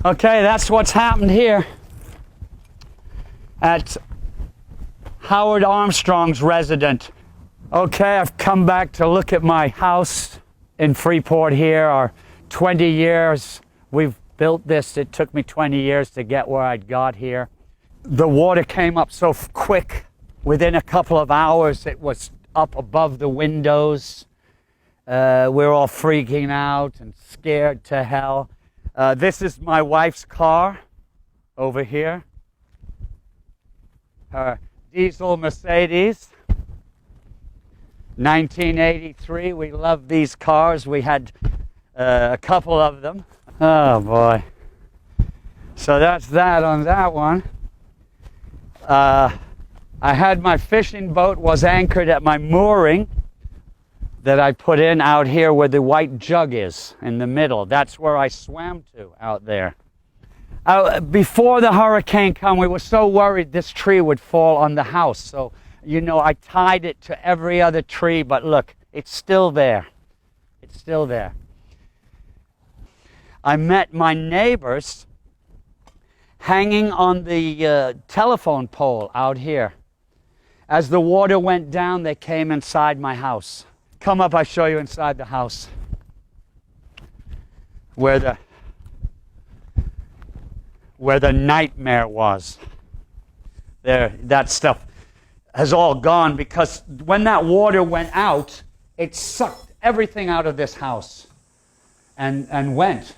Okay, that's what's happened here at Howard Armstrong's residence. Okay, I've come back to look at my house in Freeport here. Our 20 years we've built this. It took me 20 years to get where I'd got here. The water came up so quick. Within a couple of hours, it was up above the windows. We're all freaking out and scared to hell. This is my wife's car over here. Her diesel Mercedes. 1983. We love these cars. We had a couple of them. Oh boy. So that's that on that one. I had my fishing boat was anchored at my mooring that I put in out here where the white jug is in the middle. That's where I swam to out there. Before the hurricane came, we were so worried this tree would fall on the house. So, you know, I tied it to every other tree, but look, it's still there. It's still there. I met my neighbors hanging on the telephone pole out here. As the water went down, they came inside my house. Come up, I show you inside the house where the nightmare was. There, that stuff has all gone because when that water went out, it sucked everything out of this house and went.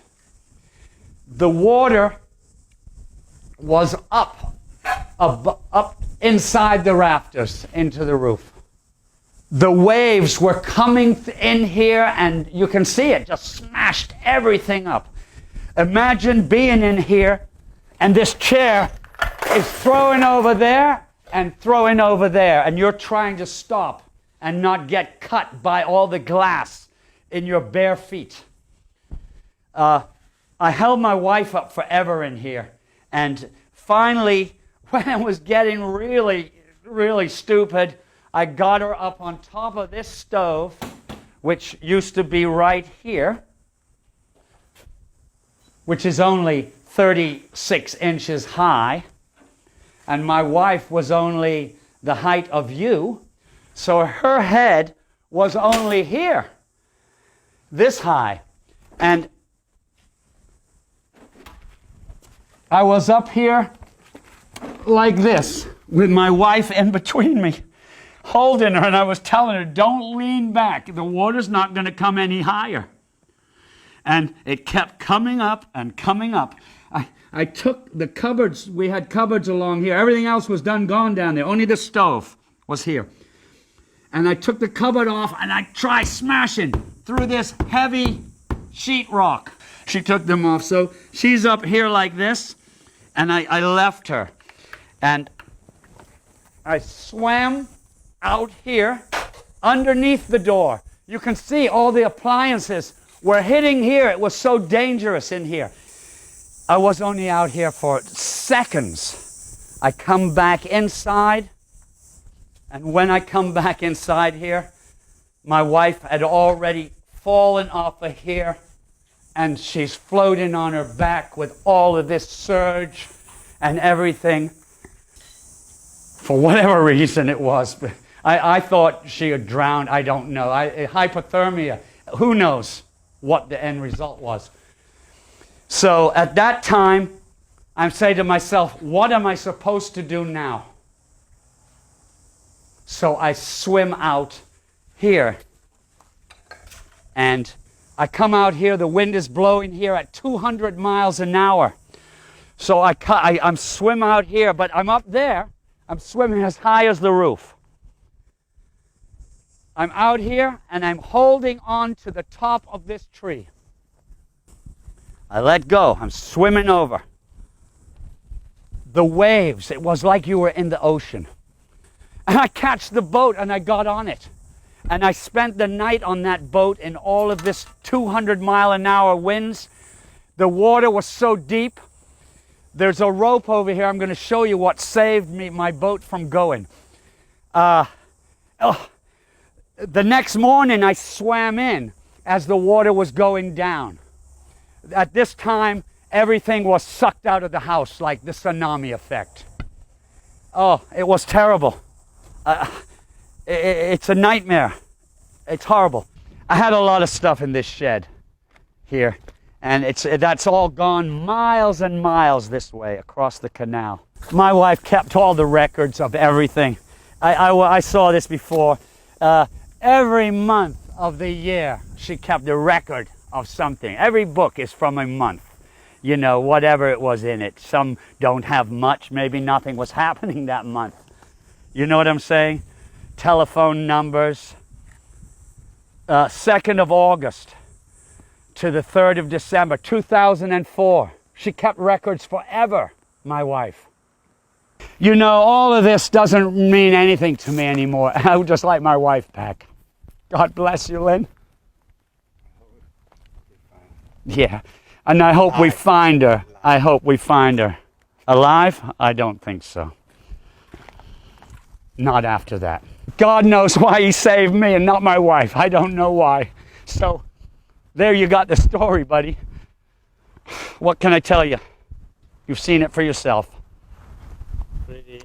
The water was up inside the rafters into the roof. The waves were coming in here, and you can see it just smashed everything up. Imagine being in here, and this chair is throwing over there and throwing over there, and you're trying to stop and not get cut by all the glass in your bare feet. I held my wife up forever in here, and finally, when it was getting really, really stupid, I got her up on top of this stove, which used to be right here, which is only 36 inches high, and my wife was only the height of you, so her head was only here, this high. And I was up here like this, with my wife in between me, holding her, and I was telling her, don't lean back. The water's not going to come any higher. And it kept coming up and coming up. I took the cupboards. We had cupboards along here. Everything else was gone down there. Only the stove was here. And I took the cupboard off, and I tried smashing through this heavy sheetrock. She took them off. So she's up here like this, and I left her. And I swam out here underneath the door. You can see all the appliances were hitting here. It was so dangerous in here. I was only out here for seconds. I come back inside, and when I come back inside here, my wife had already fallen off of here, and she's floating on her back with all of this surge and everything. For whatever reason it was, but I thought she had drowned. I don't know. Hypothermia. Who knows what the end result was? So at that time, I'm saying to myself, what am I supposed to do now? So I swim out here. And I come out here. The wind is blowing here at 200 miles an hour. So I'm swim out here, but I'm up there. I'm swimming as high as the roof. I'm out here, and I'm holding on to the top of this tree. I let go. I'm swimming over. The waves, it was like you were in the ocean. And I catch the boat, and I got on it. And I spent the night on that boat in all of this 200-mile-an-hour winds. The water was so deep. There's a rope over here. I'm going to show you what saved my boat from going. The next morning, I swam in as the water was going down. At this time, everything was sucked out of the house like the tsunami effect. Oh, it was terrible. It's a nightmare. It's horrible. I had a lot of stuff in this shed here, and that's all gone miles and miles this way across the canal. My wife kept all the records of everything. I saw this before. Every month of the year, she kept a record of something. Every book is from a month. You know, whatever it was in it. Some don't have much. Maybe nothing was happening that month. You know what I'm saying? Telephone numbers. 2nd of August to the 3rd of December, 2004. She kept records forever, my wife. You know, all of this doesn't mean anything to me anymore. I would just like my wife back. God bless you, Lynn. Yeah, and I hope we find her. I hope we find her. Alive? I don't think so. Not after that. God knows why he saved me and not my wife. I don't know why. So, there you got the story, buddy. What can I tell you? You've seen it for yourself. Pretty